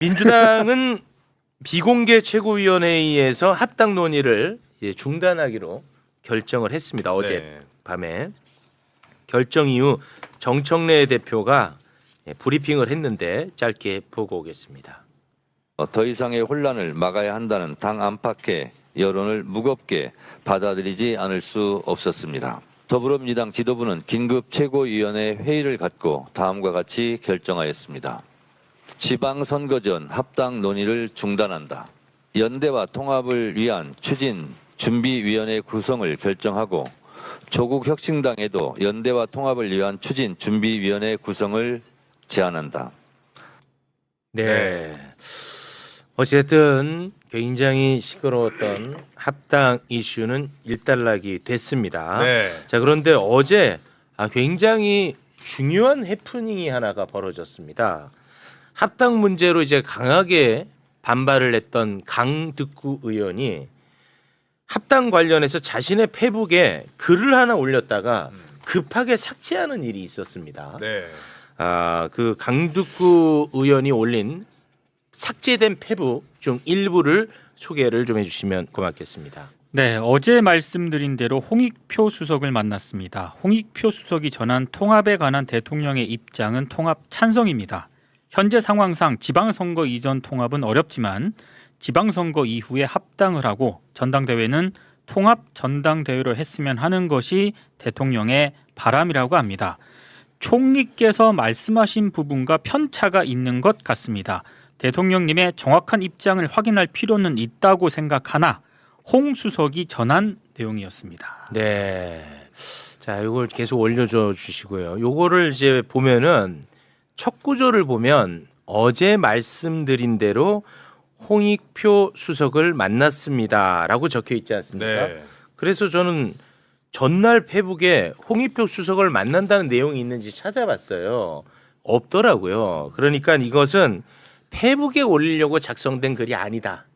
민주당은 비공개 최고위원회의에서 합당 논의를 중단하기로 결정을 했습니다. 어제 밤에 결정 이후 정청래 대표가 브리핑을 했는데 짧게 보고 오겠습니다. 더 이상의 혼란을 막아야 한다는 당 안팎의 여론을 무겁게 받아들이지 않을 수 없었습니다. 더불어민주당 지도부는 긴급 최고위원회 회의를 갖고 다음과 같이 결정하였습니다. 지방선거 전 합당 논의를 중단한다. 연대와 통합을 위한 추진 준비위원회 구성을 결정하고 조국 혁신당에도 연대와 통합을 위한 추진 준비위원회 구성을 제안한다. 네. 어쨌든 굉장히 시끄러웠던 합당 이슈는 일단락이 됐습니다. 네. 자, 그런데 어제 굉장히 중요한 해프닝이 하나가 벌어졌습니다. 합당 문제로 이제 강하게 반발을 했던 강득구 의원이 합당 관련해서 자신의 페북에 글을 하나 올렸다가 급하게 삭제하는 일이 있었습니다. 네. 그 강득구 의원이 올린 삭제된 페북 중 일부를 소개를 좀 해주시면 고맙겠습니다. 네, 어제 말씀드린 대로 홍익표 수석을 만났습니다. 홍익표 수석이 전한 통합에 관한 대통령의 입장은 통합 찬성입니다. 현재 상황상 지방선거 이전 통합은 어렵지만 지방선거 이후에 합당을 하고 전당대회는 통합 전당대회로 했으면 하는 것이 대통령의 바람이라고 합니다. 총리께서 말씀하신 부분과 편차가 있는 것 같습니다. 대통령님의 정확한 입장을 확인할 필요는 있다고 생각하나 홍 수석이 전한 내용이었습니다. 네, 자 이걸 계속 올려줘 주시고요. 요거를 이제 보면은 첫 구조를 보면 어제 말씀드린 대로 홍익표 수석을 만났습니다라고 적혀 있지 않습니까? 네. 그래서 저는 전날 페북에 홍익표 수석을 만난다는 내용이 있는지 찾아봤어요. 없더라고요. 그러니까 이것은 페북에 올리려고 작성된 글이 아니다.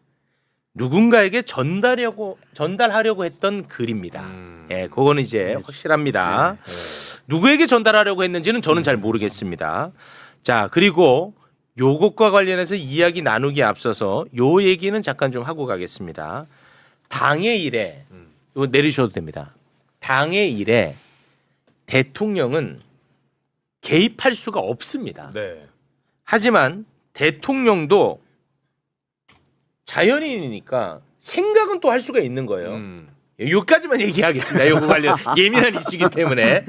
누군가에게 전달하려고 했던 글입니다. 예, 그거는 이제 확실합니다. 누구에게 전달하려고 했는지는 저는 잘 모르겠습니다. 자, 그리고 요것과 관련해서 이야기 나누기 앞서서 요 얘기는 잠깐 좀 하고 가겠습니다. 당의 일에 이거 내리셔도 됩니다. 당의 일에 대통령은 개입할 수가 없습니다. 네. 하지만 대통령도 자연인이니까 생각은 또 할 수가 있는 거예요. 여기까지만 얘기하겠습니다. 요거 관련 예민한 이슈이기 때문에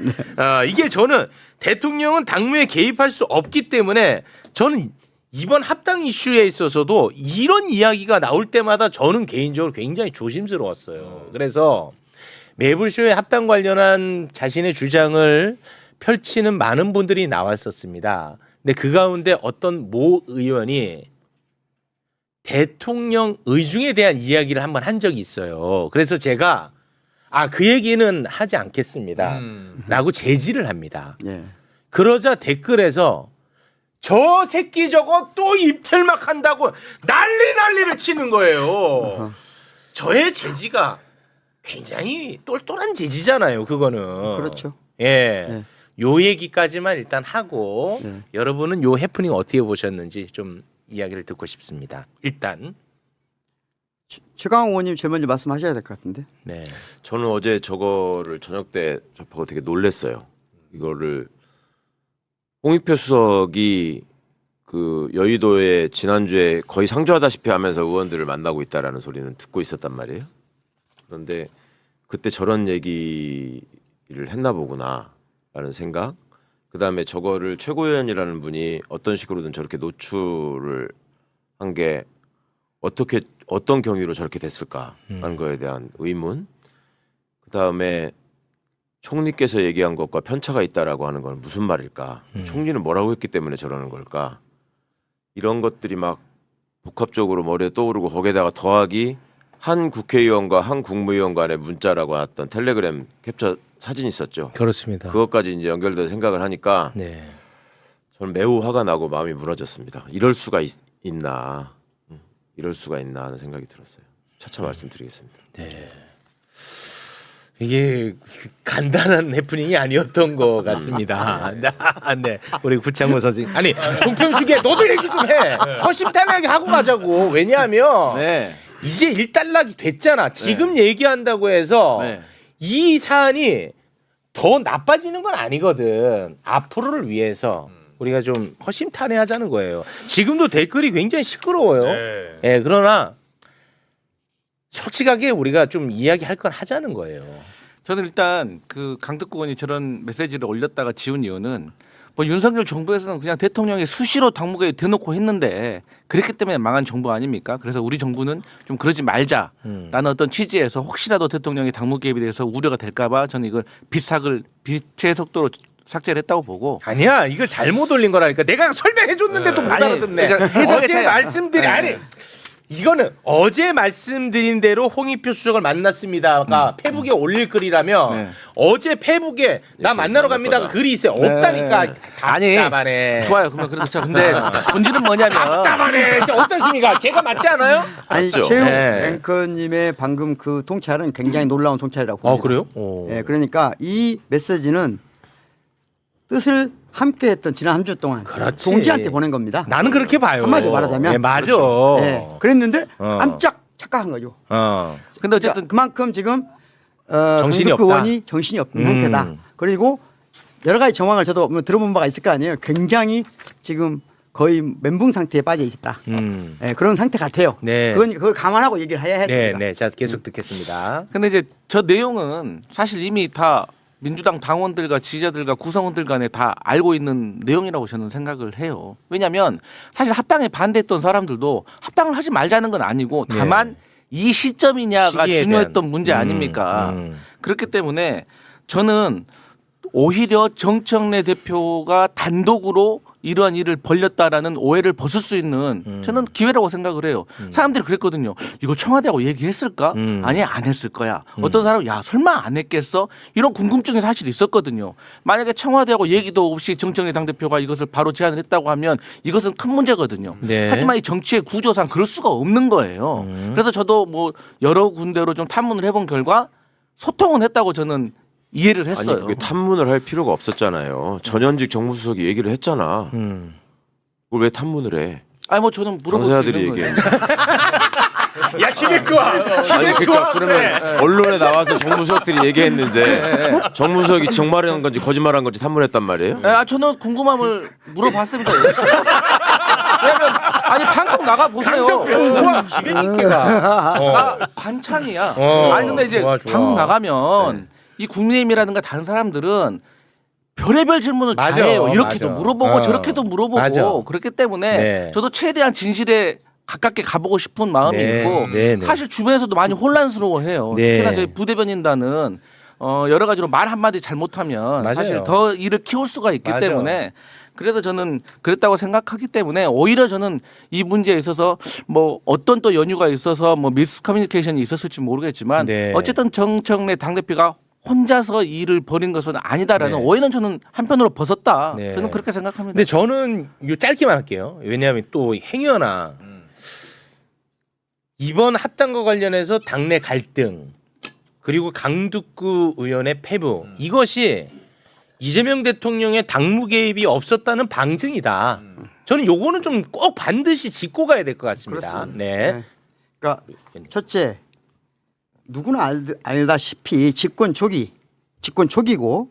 이게 저는 대통령은 당무에 개입할 수 없기 때문에 저는 이번 합당 이슈에 있어서도 이런 이야기가 나올 때마다 저는 개인적으로 굉장히 조심스러웠어요. 그래서 매불쇼에 합당 관련한 자신의 주장을 펼치는 많은 분들이 나왔었습니다. 근데 그 가운데 어떤 모 의원이 대통령 의중에 대한 이야기를 한번 한 적이 있어요. 그래서 제가 그 얘기는 하지 않겠습니다. 라고 제지를 합니다. 예. 그러자 댓글에서 저 새끼 저거 또 입틀막 한다고 난리를 치는 거예요. 저의 제지가 굉장히 똘똘한 제지잖아요. 그거는. 그렇죠. 예. 네. 요 얘기까지만 일단 하고 네. 여러분은 요 해프닝 어떻게 보셨는지 좀 이야기를 듣고 싶습니다. 일단 최강욱 의원님 제일 먼저 말씀하셔야 될 것 같은데. 네. 저는 어제 저거를 저녁 때 접하고 되게 놀랐어요. 이거를 홍익표 수석이 그 여의도에 지난주에 거의 상주하다시피 하면서 의원들을 만나고 있다라는 소리는 듣고 있었단 말이에요. 그런데 그때 저런 얘기를 했나 보구나라는 생각. 그다음에 저거를 최고위원이라는 분이 어떤 식으로든 저렇게 노출을 한 게 어떻게 어떤 경위로 저렇게 됐을까 하는 거에 대한 의문. 그다음에 총리께서 얘기한 것과 편차가 있다라고 하는 건 무슨 말일까? 총리는 뭐라고 했기 때문에 저러는 걸까? 이런 것들이 막 복합적으로 머리에 떠오르고 거기에다가 더하기 한 국회의원과 한 국무위원 간의 문자라고 왔던 텔레그램 캡처 사진이 있었죠. 그렇습니다. 그것까지 이제 연결돼서 생각을 하니까 네. 저는 매우 화가 나고 마음이 무너졌습니다. 이럴 수가 있나? 이럴 수가 있나 하는 생각이 들었어요. 차차 말씀드리겠습니다. 네. 이게 간단한 해프닝이 아니었던 것 같습니다. 네, 우리 구창모 선생님. 아니, 동평수기에 너도 얘기 좀 해. 허심탄회하게 하고 가자고. 왜냐하면 네. 이제 일단락이 됐잖아. 지금 얘기한다고 해서 네. 이 사안이 더 나빠지는 건 아니거든. 앞으로를 위해서 우리가 좀 허심탄회하자는 거예요. 지금도 댓글이 굉장히 시끄러워요. 예, 그러나 솔직하게 우리가 좀 이야기할 건 하자는 거예요. 저는 일단 그 강덕구 의원이 저런 메시지를 올렸다가 지운 이유는 뭐 윤석열 정부에서는 그냥 대통령이 수시로 당무개에 대놓고 했는데 그랬기 때문에 망한 정부 아닙니까? 그래서 우리 정부는 좀 그러지 말자라는 어떤 취지에서 혹시라도 대통령의 당무 개입에 대해서 우려가 될까봐 저는 이걸 빛의 속도로 삭제를 했다고 보고. 아니야, 이걸 잘못 올린 거라니까. 내가 설명해 줬는데도 못 아니, 알아듣네. 그러니까 해석의 어제 차이야. 말씀드린 네. 아니 이거는 어제 말씀드린 대로 홍익표 수석을 만났습니다가 페북에 올릴 글이라면 네. 어제 페북에 나 만나러 갑니다가 글이 있어요. 없다니까. 아니, 답답하네. 좋아요. 그러면 그래도 자 근데 본질은 뭐냐면 답답하네. 진짜 어떻습니까? 제가 맞지 않아요? 아니 맞죠? 최욱 네. 앵커님의 방금 그 통찰은 굉장히 놀라운 통찰이라고 봅니다. 그래요? 오. 예, 그러니까 이 메시지는 뜻을 함께했던 지난 한 주 동안 그렇지. 동지한테 보낸 겁니다. 나는 그렇게 봐요. 한마디로 말하자면. 네, 맞아. 예, 그랬는데 어. 깜짝 착각한 거죠. 근데 어쨌든 그만큼 지금 정신이 강덕구 없다. 의원이 정신이 없는 상태다. 그리고 여러 가지 정황을 저도 뭐 들어본 바가 있을 거 아니에요. 굉장히 지금 거의 멘붕 상태에 빠져 있다. 예, 그런 상태 같아요. 네. 그걸 감안하고 얘기를 해야 네, 됩니다. 네. 자, 계속 듣겠습니다. 근데 이제 저 내용은 사실 이미 다 민주당 당원들과 지지자들과 구성원들 간에 다 알고 있는 내용이라고 저는 생각을 해요. 왜냐하면 사실 합당에 반대했던 사람들도 합당을 하지 말자는 건 아니고 다만 이 시점이냐가 시기에 중요했던 대한. 문제 아닙니까? 그렇기 때문에 저는 오히려 정청래 대표가 단독으로 이러한 일을 벌렸다라는 오해를 벗을 수 있는 저는 기회라고 생각을 해요. 사람들이 그랬거든요. 이거 청와대하고 얘기했을까? 아니 안 했을 거야. 어떤 사람은 야 설마 안 했겠어? 이런 궁금증이 사실 있었거든요. 만약에 청와대하고 얘기도 없이 정청래 당대표가 이것을 바로 제안을 했다고 하면 이것은 큰 문제거든요. 네. 하지만 이 정치의 구조상 그럴 수가 없는 거예요. 그래서 저도 뭐 여러 군데로 좀 탐문을 해본 결과 소통은 했다고 저는 이해를 했어요. 아니 그게 탐문을 할 필요가 없었잖아요. 전현직 정무수석이 얘기를 했잖아. 그걸 왜 탐문을 해? 아니 뭐 저는 물어볼 수 당사자들이 있는 거예요. 얘기했는데. 야, 기획 좋아. 아니 그러니까 그러면 언론에 나와서 정무수석들이 얘기했는데 정무수석이 정말한 건지 거짓말한 건지 탐문했단 말이에요? 저는 궁금함을 물어봤습니다. 왜냐면 아니 방송 나가 보세요. 좋아. 기획 있게가. 나 관창이야. 아니 근데 이제 좋아. 방송 나가면 이 국민의힘이라든가 다른 사람들은 별의별 질문을 다 맞아, 해요. 이렇게도 맞아. 물어보고 저렇게도 물어보고 맞아. 그렇기 때문에 네. 저도 최대한 진실에 가깝게 가보고 싶은 마음이 네, 있고 네, 네. 사실 주변에서도 많이 혼란스러워해요. 네. 특히나 저희 부대변인단은 여러 가지로 말 한마디 잘못하면 맞아요. 사실 더 일을 키울 수가 있기 맞아. 때문에 그래서 저는 그랬다고 생각하기 때문에 오히려 저는 이 문제에 있어서 뭐 어떤 또 연유가 있어서 뭐 미스커뮤니케이션이 있었을지 모르겠지만 네. 어쨌든 정청래 당대표가 혼자서 이 일을 벌인 것은 아니다라는 네. 오해는 저는 한편으로 벗었다. 네. 저는 그렇게 생각합니다. 근데 저는 요 짧게만 할게요. 왜냐하면 또 행여나 이번 합당과 관련해서 당내 갈등 그리고 강덕구 의원의 패부 이것이 이재명 대통령의 당무 개입이 없었다는 방증이다. 저는 요거는 좀 꼭 반드시 짚고 가야 될 것 같습니다. 그렇습니다. 네. 그러니까 첫째 누구나 알다시피 집권 초기고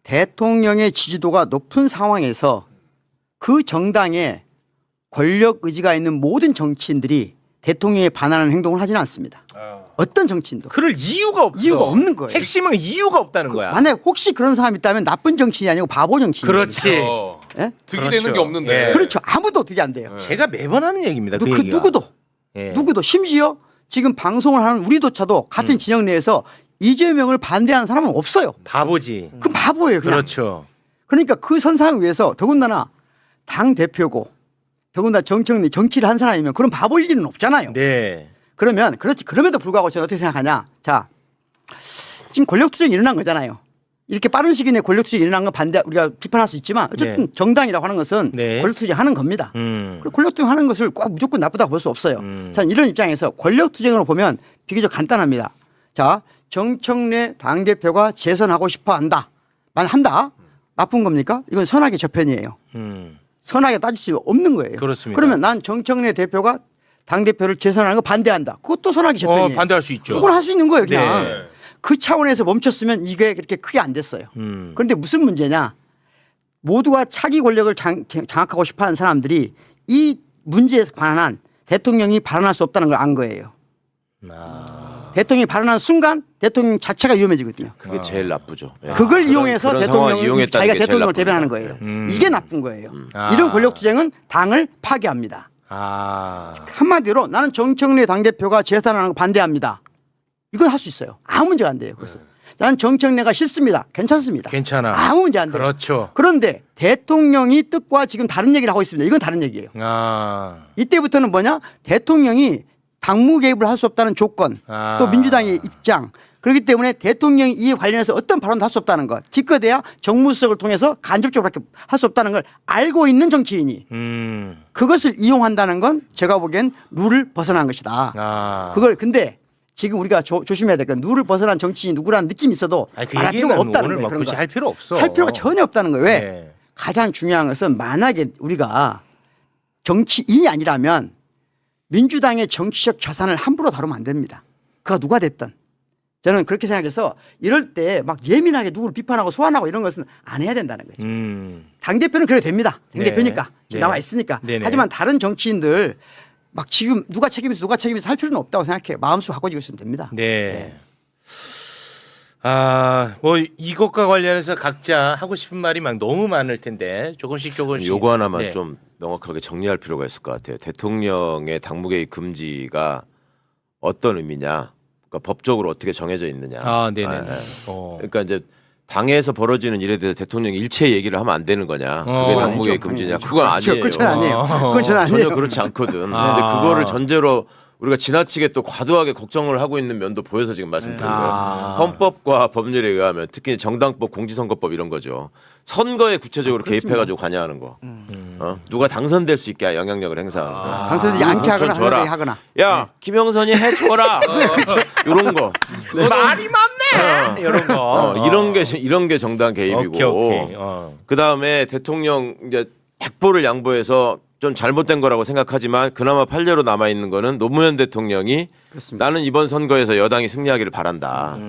대통령의 지지도가 높은 상황에서 그 정당에 권력 의지가 있는 모든 정치인들이 대통령에 반하는 행동을 하지는 않습니다. 어떤 정치인도 그럴 이유가 없어. 이유가 없는 거예요. 핵심은 이유가 없다는 거야. 만약 혹시 그런 사람이 있다면 나쁜 정치인이 아니고 바보 정치인. 그렇지. 예? 득이 되는 게 없는데. 예. 그렇죠. 아무도 어떻게 안 돼요. 제가 매번 하는 얘기입니다. 그 그 얘기가. 예. 누구도 심지어 지금 방송을 하는 우리조차도 같은 진영 내에서 이재명을 반대하는 사람은 없어요. 바보지. 그 바보예요. 그냥. 그렇죠. 그러니까 그 선상을 위해서 더군다나 당 대표고 더군다나 정치를 한 사람이면 그런 바보일 일은 없잖아요. 네. 그러면 그렇지 그럼에도 불구하고 저는 어떻게 생각하냐? 자 지금 권력 투쟁이 일어난 거잖아요. 이렇게 빠른 시기 내에 권력 투쟁이 일어난 건 반대 우리가 비판할 수 있지만 어쨌든 네. 정당이라고 하는 것은 네. 권력 투쟁하는 겁니다. 그리고 권력 투쟁하는 것을 꼭 무조건 나쁘다고 볼 수 없어요. 자 이런 입장에서 권력 투쟁으로 보면 비교적 간단합니다. 자, 정청래 당대표가 재선하고 싶어 한다. 한다. 나쁜 겁니까? 이건 선악의 저편이에요. 선악에 따질 수 없는 거예요. 그렇습니다. 그러면 난 정청래 대표가 당대표를 재선하는 거 반대한다. 그것도 선악의 저편이에요. 반대할 수 있죠. 그걸 할 수 있는 거예요. 그냥. 네. 그 차원에서 멈췄으면 이게 그렇게 크게 안 됐어요. 그런데 무슨 문제냐. 모두가 차기 권력을 장악하고 싶어하는 사람들이 이 문제에 관한 대통령이 발언할 수 없다는 걸 안 거예요. 대통령이 발언한 순간 대통령 자체가 위험해지거든요. 그게 제일 나쁘죠. 예. 그걸 그런- 이용해서 그런 상황을 대통령이 이용했다는 자기가 게 제일 대통령을 나쁩니다. 대변하는 거예요. 이게 나쁜 거예요. 아. 이런 권력투쟁은 당을 파괴합니다. 한마디로 나는 정청래 당대표가 재선하는 거 반대합니다. 이건 할 수 있어요. 아무 문제가 안 돼요. 그래서 나는 정청래가 싫습니다. 괜찮습니다. 괜찮아. 아무 문제 안 돼요. 그렇죠. 그런데 대통령이 뜻과 지금 다른 얘기를 하고 있습니다. 이건 다른 얘기예요. 이때부터는 뭐냐? 대통령이 당무 개입을 할 수 없다는 조건, 또 민주당의 입장, 그렇기 때문에 대통령이 이에 관련해서 어떤 발언도 할 수 없다는 것, 기껏해야 정무수석을 통해서 간접적으로 할 수 없다는 걸 알고 있는 정치인이 그것을 이용한다는 건 제가 보기엔 룰을 벗어난 것이다. 그걸 근데 지금 우리가 조심해야 될 건 룰을 벗어난 정치인이 누구라는 느낌이 있어도 그 말할 필요가 없다는 거예요. 뭐 그런 굳이 거. 할 필요 없어. 할 필요가 전혀 없다는 거예요. 왜? 네. 가장 중요한 것은 만약에 우리가 정치인이 아니라면 민주당의 정치적 자산을 함부로 다루면 안 됩니다. 그가 누가 됐든. 저는 그렇게 생각해서 이럴 때 막 예민하게 누구를 비판하고 소환하고 이런 것은 안 해야 된다는 거죠. 당대표는 그래도 됩니다. 당대표니까. 네. 나와 있으니까. 네네. 하지만 다른 정치인들 막 지금 누가 책임있어 할 필요는 없다고 생각해요. 마음속으로 바꿔주고 있으면 됩니다. 네. 뭐 이것과 관련해서 각자 하고 싶은 말이 막 너무 많을 텐데 조금씩. 요거 하나만 네. 좀 명확하게 정리할 필요가 있을 것 같아요. 대통령의 당무개입 금지가 어떤 의미냐? 그러니까 법적으로 어떻게 정해져 있느냐? 네네. 그러니까 이제 당에서 벌어지는 일에 대해서 대통령이 일체 얘기를 하면 안 되는 거냐? 그게 당무개입 아니죠. 금지냐? 그건 아니에요. 그건 전 아니에요. 그건 전 아니에요. 전혀 그렇지 않거든. 근데 그거를 전제로 우리가 지나치게 또 과도하게 걱정을 하고 있는 면도 보여서 지금 말씀드린 거예요. 헌법과 법률에 의하면 특히 정당법, 공직선거법 이런 거죠. 선거에 구체적으로 개입해가지고 관여하는 거. 누가 당선될 수 있게 영향력을 행사하는 거. 당선되지 않게 하거나 줘라. 하거나. 야, 김영선이 해줘라. 이런 거. 말이 많네. 이런 거. 이런 게 정당 개입이고. 오케이. 그 다음에 대통령 이제 백보를 양보해서 좀 잘못된 거라고 생각하지만 그나마 판례로 남아 있는 거는 노무현 대통령이 그렇습니다. 나는 이번 선거에서 여당이 승리하기를 바란다.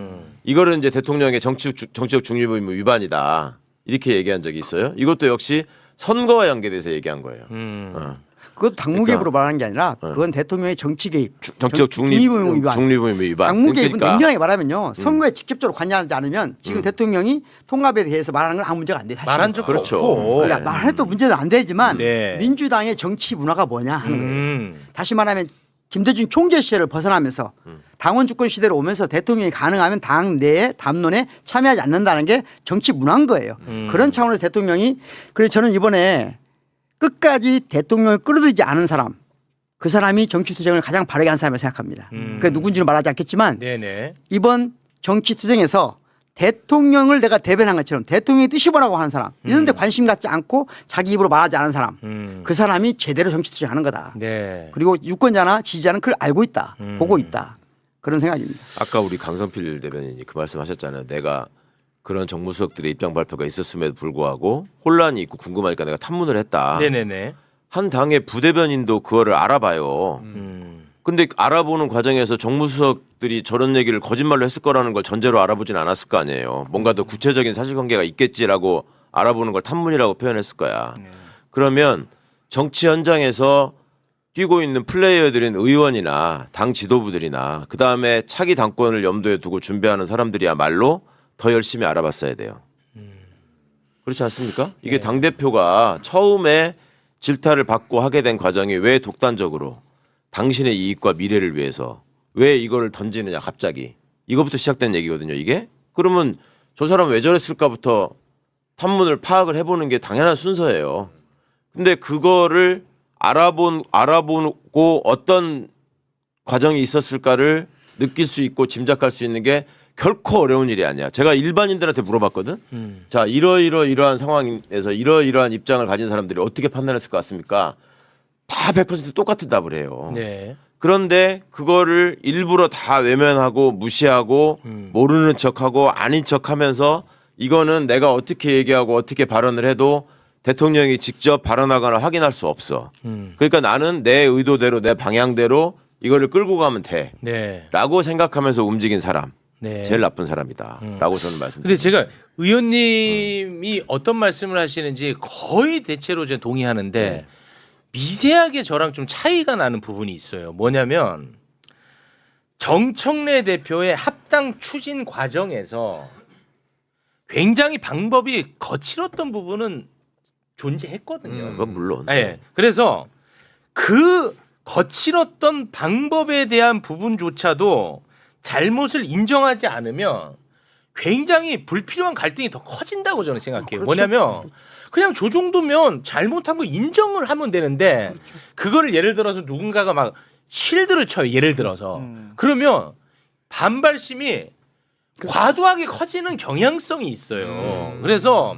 이거를 이제 대통령의 정치적 중립 의무 위반이다. 이렇게 얘기한 적이 있어요. 이것도 역시 선거와 연계돼서 얘기한 거예요. 그것도 당무개입으로 말하는 게 아니라 그건 대통령의 정치 개입, 정치적 중립 의무 위반. 당무개입은 그러니까 냉정하게 말하면요. 선거에 직접적으로 관여하지 않으면 지금 대통령이 통합에 대해서 말하는 건 아무 문제가 안 돼요. 말한 적도 그렇죠. 없고. 그러니까 말해도 문제는 안 되지만 네. 민주당의 정치 문화가 뭐냐 하는 거예요. 다시 말하면 김대중 총재 시절을 벗어나면서 당원 주권 시대로 오면서 대통령이 가능하면 당 내에 담론에 참여하지 않는다는 게 정치 문화인 거예요. 그런 차원에서 대통령이 그래서 저는 이번에 끝까지 대통령을 끌어들이지 않은 사람 그 사람이 정치투쟁을 가장 바르게 한 사람이라고 생각합니다. 그게 누군지는 말하지 않겠지만 네네. 이번 정치투쟁에서 대통령을 내가 대변한 것처럼 대통령의 뜻이 뭐라고 하는 사람 이런 데 관심 갖지 않고 자기 입으로 말하지 않은 사람 그 사람이 제대로 정치투쟁하는 거다. 네. 그리고 유권자나 지지자는 그걸 알고 있다. 보고 있다. 그런 생각입니다. 아까 우리 강성필 대변인이 그 말씀하셨잖아요. 내가 그런 정무수석들의 입장 발표가 있었음에도 불구하고 혼란이 있고 궁금하니까 내가 탐문을 했다. 네네네. 한 당의 부대변인도 그거를 알아봐요. 근데 알아보는 과정에서 정무수석들이 저런 얘기를 거짓말로 했을 거라는 걸 전제로 알아보진 않았을 거 아니에요. 뭔가 더 구체적인 사실관계가 있겠지라고 알아보는 걸 탐문이라고 표현했을 거야. 그러면 정치 현장에서 뛰고 있는 플레이어들인 의원이나 당 지도부들이나 그다음에 차기 당권을 염두에 두고 준비하는 사람들이야말로 더 열심히 알아봤어야 돼요. 그렇지 않습니까? 이게 당대표가 처음에 질타를 받고 하게 된 과정이 왜 독단적으로 당신의 이익과 미래를 위해서 왜 이거를 던지느냐 갑자기 이거부터 시작된 얘기거든요. 이게 그러면 저 사람 왜 저랬을까부터 탐문을 파악을 해보는 게 당연한 순서예요. 근데 그거를 알아보고 어떤 과정이 있었을까를 느낄 수 있고 짐작할 수 있는 게 결코 어려운 일이 아니야. 제가 일반인들한테 물어봤거든. 자, 이러이러한 상황에서 이러이러한 입장을 가진 사람들이 어떻게 판단했을 것 같습니까? 다 100% 똑같은 답을 해요. 네. 그런데 그거를 일부러 다 외면하고 무시하고 모르는 척하고 아닌 척하면서 이거는 내가 어떻게 얘기하고 어떻게 발언을 해도 대통령이 직접 발언하거나 확인할 수 없어. 그러니까 나는 내 의도대로 내 방향대로 이거를 끌고 가면 돼. 네. 라고 생각하면서 움직인 사람. 네. 제일 나쁜 사람이다. 라고 저는 말씀드립니다. 근데 제가 의원님이 어떤 말씀을 하시는지 거의 대체로 제가 동의하는데 미세하게 저랑 좀 차이가 나는 부분이 있어요. 뭐냐면 정청래 대표의 합당 추진 과정에서 굉장히 방법이 거칠었던 부분은 존재했거든요. 그건 물론. 네. 그래서 그 거칠었던 방법에 대한 부분조차도 잘못을 인정하지 않으면 굉장히 불필요한 갈등이 더 커진다고 저는 생각해요. 뭐냐면 그냥 저 정도면 잘못한 거 인정을 하면 되는데 그거를 예를 들어서 누군가가 막 실드를 쳐요. 예를 들어서 그러면 반발심이 과도하게 커지는 경향성이 있어요. 그래서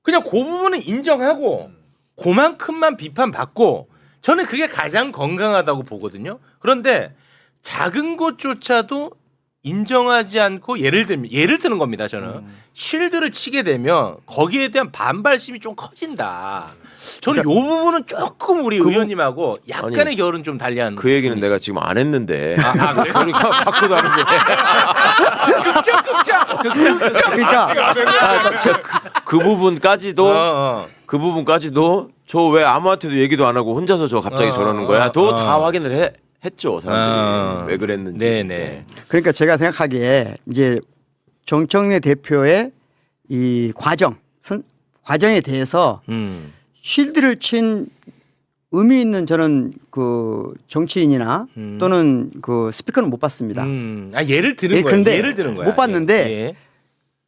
그냥 그 부분은 인정하고 그만큼만 비판받고 저는 그게 가장 건강하다고 보거든요. 그런데 작은 것조차도 인정하지 않고 예를 드는 겁니다. 저는 실드를 치게 되면 거기에 대한 반발심이 좀 커진다. 저는 이 부분은 조금 우리 의원님하고 약간의 아니, 결은 좀 달리한. 그 얘기는 내가 지금 안 했는데. 그래요? 그러니까 바꿔 다는데. 극장. 그 부분까지도 그 부분까지도 저 왜 아무한테도 얘기도 안 하고 혼자서 저 갑자기 저러는 거야. 다 확인을 했죠 사람들이 왜 그랬는지. 네네. 그러니까 제가 생각하기에 이제 정청래 대표의 이 과정에 대해서 실드를 친 의미 있는 저는 그 정치인이나 또는 그 스피커는 못 봤습니다. 예를 드는 거예요. 그런데 예를 드는 거야. 못 봤는데 예.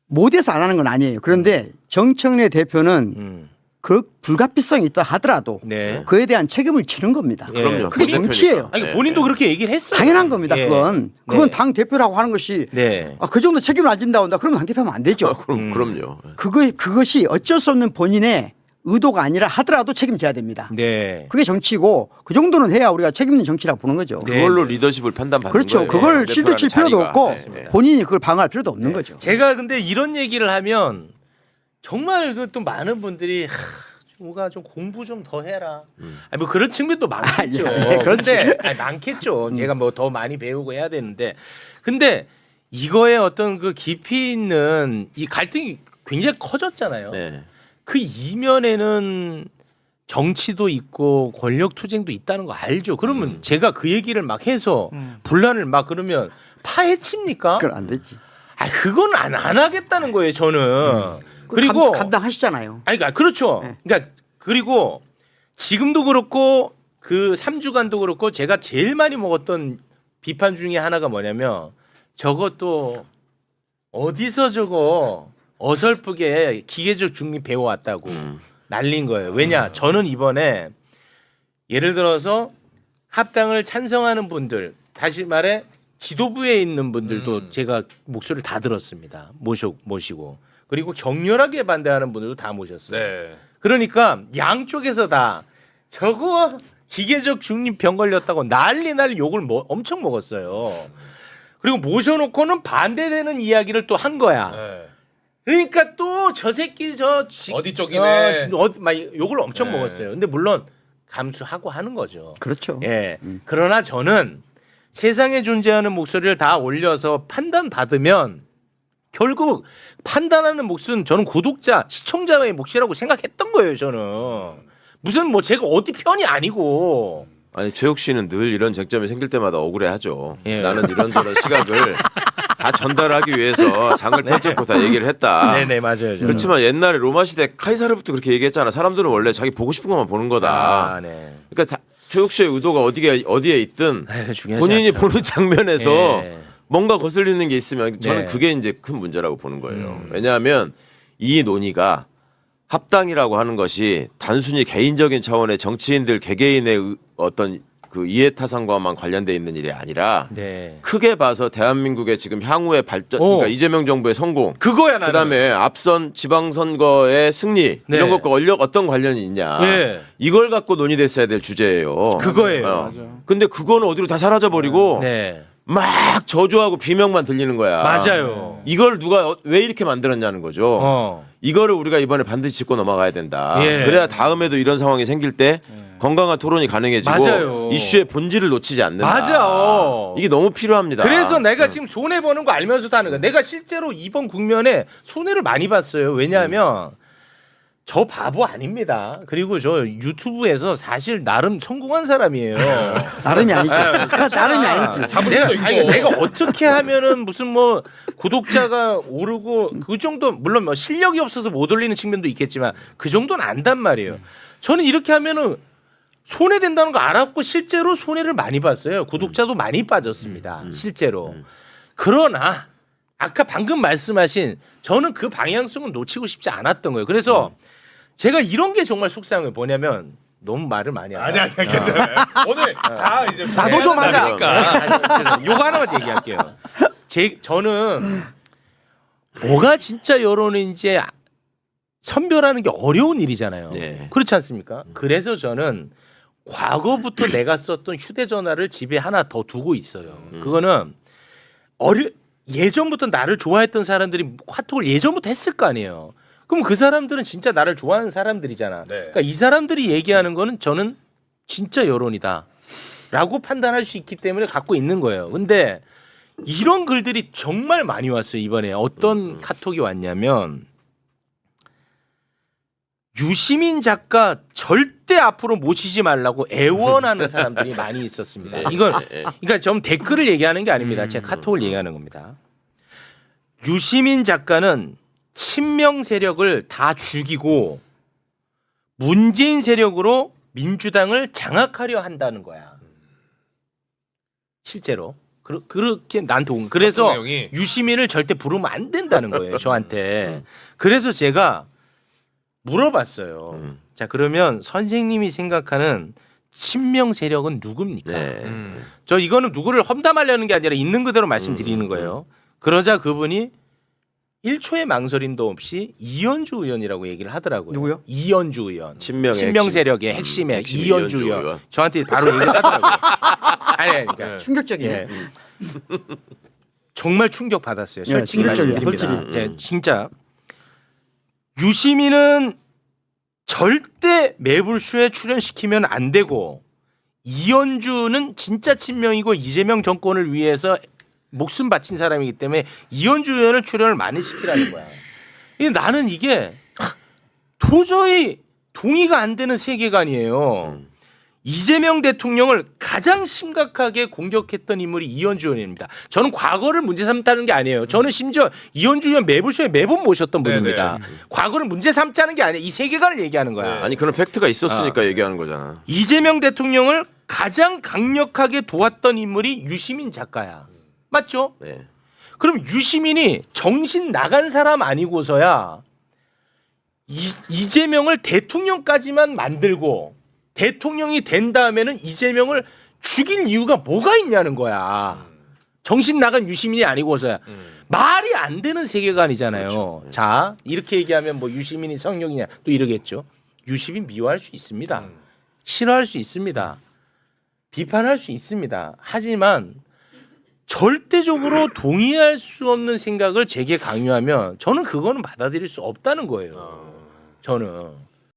못해서 안 하는 건 아니에요. 그런데 정청래 대표는 그 불가피성이 있다 하더라도 네. 그에 대한 책임을 지는 겁니다. 예. 그럼요. 그게 본인 정치예요. 아니, 그러니까 본인도 그렇게 얘기를 했어요. 당연한 겁니다. 예. 그건 네. 당 대표라고 하는 것이 네. 그 정도 책임을 안 진다 온다. 그러면 당 대표하면 안 되죠. 그럼요. 그것이 어쩔 수 없는 본인의 의도가 아니라 하더라도 책임져야 됩니다. 네. 그게 정치고 그 정도는 해야 우리가 책임 있는 정치라고 보는 거죠. 네. 그걸로 리더십을 판단받는 그렇죠. 거예요. 그걸 대표라는 실드 칠 필요도 자리가. 없고 네. 본인이 그걸 방어할 필요도 없는 거죠. 제가 근데 이런 얘기를 하면 정말 그 또 많은 분들이 뭐가 좀 공부 좀 더 해라. 아니 뭐 그런 측면도 많겠죠. 그렇지. 근데 많겠죠. 얘가 뭐 더 많이 배우고 해야 되는데, 근데 이거에 어떤 그 깊이 있는 이 갈등이 굉장히 커졌잖아요. 네. 그 이면에는 정치도 있고 권력 투쟁도 있다는 거 알죠. 그러면 제가 그 얘기를 막 해서 분란을 막 그러면 파헤칩니까? 그건 안 되지. 그건 안 하겠다는 거예요. 저는. 그리고 감당하시잖아요. 아니, 그러니까 그렇죠. 네. 그러니까 그리고 지금도 그렇고 그 3주간도 그렇고 제가 제일 많이 먹었던 비판 중에 하나가 뭐냐면 저것도 어디서 저거 어설프게 기계적 중립 배워왔다고 날린 거예요. 왜냐? 저는 이번에 예를 들어서 합당을 찬성하는 분들, 다시 말해 지도부에 있는 분들도 제가 목소리를 다 들었습니다. 모시고. 그리고 격렬하게 반대하는 분들도 다 모셨어요. 네. 그러니까 양쪽에서 다 저거 기계적 중립 병 걸렸다고 난리 욕을 엄청 먹었어요. 그리고 모셔놓고는 반대되는 이야기를 또 한 거야. 네. 그러니까 또 저 새끼 어디 쪽이네. 막 욕을 엄청 네. 먹었어요. 근데 물론 감수하고 하는 거죠. 그렇죠. 예. 그러나 저는 세상에 존재하는 목소리를 다 올려서 판단받으면 결국 판단하는 몫은 저는 구독자, 시청자의 몫이라고 생각했던 거예요. 저는 무슨 뭐 제가 어디 편이 아니고. 아니 최욱 씨는 늘 이런 쟁점이 생길 때마다 억울해하죠. 예. 나는 이런저런 시각을 다 전달하기 위해서 장을 펼쳤고 다 얘기를 했다. 네네 맞아요. 저는. 그렇지만 옛날에 로마 시대 카이사르부터 그렇게 얘기했잖아. 사람들은 원래 자기 보고 싶은 것만 보는 거다. 아, 네. 그러니까 최욱 씨의 의도가 어디에 있든 중요하지 본인이 않죠. 보는 장면에서 예. 뭔가 거슬리는 게 있으면 저는 네. 그게 이제 큰 문제라고 보는 거예요. 왜냐하면 이 논의가 합당이라고 하는 것이 단순히 개인적인 차원의 정치인들 개개인의 어떤 그 이해타산과만 관련돼 있는 일이 아니라 네. 크게 봐서 대한민국의 지금 향후의 발전, 그러니까 이재명 정부의 성공, 그거야 나는. 그다음에 앞선 지방선거의 승리 네. 이런 것과 어떤 관련이 있냐, 네. 이걸 갖고 논의됐어야 될 주제예요. 그거예요. 근데 그거는 어디로 다 사라져 버리고 네. 막 저주하고 비명만 들리는 거야. 맞아요. 이걸 누가 왜 이렇게 만들었냐는 거죠. 이거를 우리가 이번에 반드시 짚고 넘어가야 된다. 예. 그래야 다음에도 이런 상황이 생길 때 건강한 토론이 가능해지고 맞아요. 이슈의 본질을 놓치지 않는다. 맞아. 이게 너무 필요합니다. 그래서 내가 지금 손해 보는 거 알면서도 하는 거야. 내가 실제로 이번 국면에 손해를 많이 봤어요. 왜냐하면 저 바보 아닙니다. 그리고 저 유튜브에서 사실 나름 성공한 사람이에요. 나름이 아니죠. 나름이 아니지. 내가 어떻게 하면은 무슨 뭐 구독자가 오르고 그 정도 물론 뭐 실력이 없어서 못 올리는 측면도 있겠지만 그 정도는 안단 말이에요. 저는 이렇게 하면은 손해된다는 거 알았고 실제로 손해를 많이 봤어요. 구독자도 많이 빠졌습니다. 실제로. 그러나 아까 방금 말씀하신 저는 그 방향성은 놓치고 싶지 않았던 거예요. 그래서 제가 이런 게 정말 속상해요. 뭐냐면 너무 말을 많이 하네. 아니야, 괜찮아요. 오늘 다 이제 나도 좀 하자. 그러니까 요거 하나만 얘기할게요. 저는 뭐가 진짜 여론인지 선별하는 게 어려운 일이잖아요. 네. 그렇지 않습니까? 그래서 저는 과거부터 내가 썼던 휴대전화를 집에 하나 더 두고 있어요. 그거는 예전부터 나를 좋아했던 사람들이 카톡을 예전부터 했을 거 아니에요. 그럼 그 사람들은 진짜 나를 좋아하는 사람들이잖아. 네. 그러니까 이 사람들이 얘기하는 거는 저는 진짜 여론이다 라고 판단할 수 있기 때문에 갖고 있는 거예요. 근데 이런 글들이 정말 많이 왔어요. 이번에 어떤 카톡이 왔냐면 유시민 작가 절대 앞으로 모시지 말라고 애원하는 사람들이 많이 있었습니다. 이건 그러니까 좀 댓글을 얘기하는 게 아닙니다. 제가 카톡을 얘기하는 겁니다. 유시민 작가는 친명 세력을 다 죽이고 문재인 세력으로 민주당을 장악하려 한다는 거야. 실제로 그렇게 나한테 온. 그래서 내용이. 유시민을 절대 부르면 안 된다는 거예요. 저한테. 그래서 제가 물어봤어요. 자, 그러면 선생님이 생각하는 친명 세력은 누굽니까? 네. 저 이거는 누구를 험담하려는 게 아니라 있는 그대로 말씀드리는 거예요. 그러자 그분이 1초의 망설임도 없이 이현주 의원이라고 얘기를 하더라고요. 누구요? 이현주 의원. 친명의 친명 핵심. 세력의 핵심의 핵심 이현주 이현주 의원. 의원. 저한테 바로 얘기를 하더라고요. 아니, 그러니까 충격적이네. 예. 정말 충격 받았어요. 예, 솔직히 충격적이야, 말씀드립니다. 솔직히. 진짜 유시민은 절대 매불쇼에 출연시키면 안 되고 이현주는 진짜 친명이고 이재명 정권을 위해서 목숨 바친 사람이기 때문에 이현주 의원을 출연을 많이 시키라는 거야. 나는 이게 도저히 동의가 안 되는 세계관이에요. 이재명 대통령을 가장 심각하게 공격했던 인물이 이현주 의원입니다. 저는 과거를 문제 삼다는 게 아니에요. 저는 심지어 이현주 의원 매불쇼에 매번 모셨던 분입니다. 과거를 문제 삼자는 게 아니에요. 이 세계관을 얘기하는 거야. 아니 그런 팩트가 있었으니까 얘기하는 거잖아. 이재명 대통령을 가장 강력하게 도왔던 인물이 유시민 작가야. 맞죠? 네. 그럼 유시민이 정신 나간 사람 아니고서야 이재명을 대통령까지만 만들고 대통령이 된 다음에는 이재명을 죽일 이유가 뭐가 있냐는 거야. 정신 나간 유시민이 아니고서야. 말이 안 되는 세계관이잖아요. 그렇죠. 자, 이렇게 얘기하면 뭐 유시민이 성령이냐 또 이러겠죠. 유시민 미워할 수 있습니다. 싫어할 수 있습니다. 비판할 수 있습니다. 하지만 절대적으로 동의할 수 없는 생각을 제게 강요하면 저는 그거는 받아들일 수 없다는 거예요. 저는.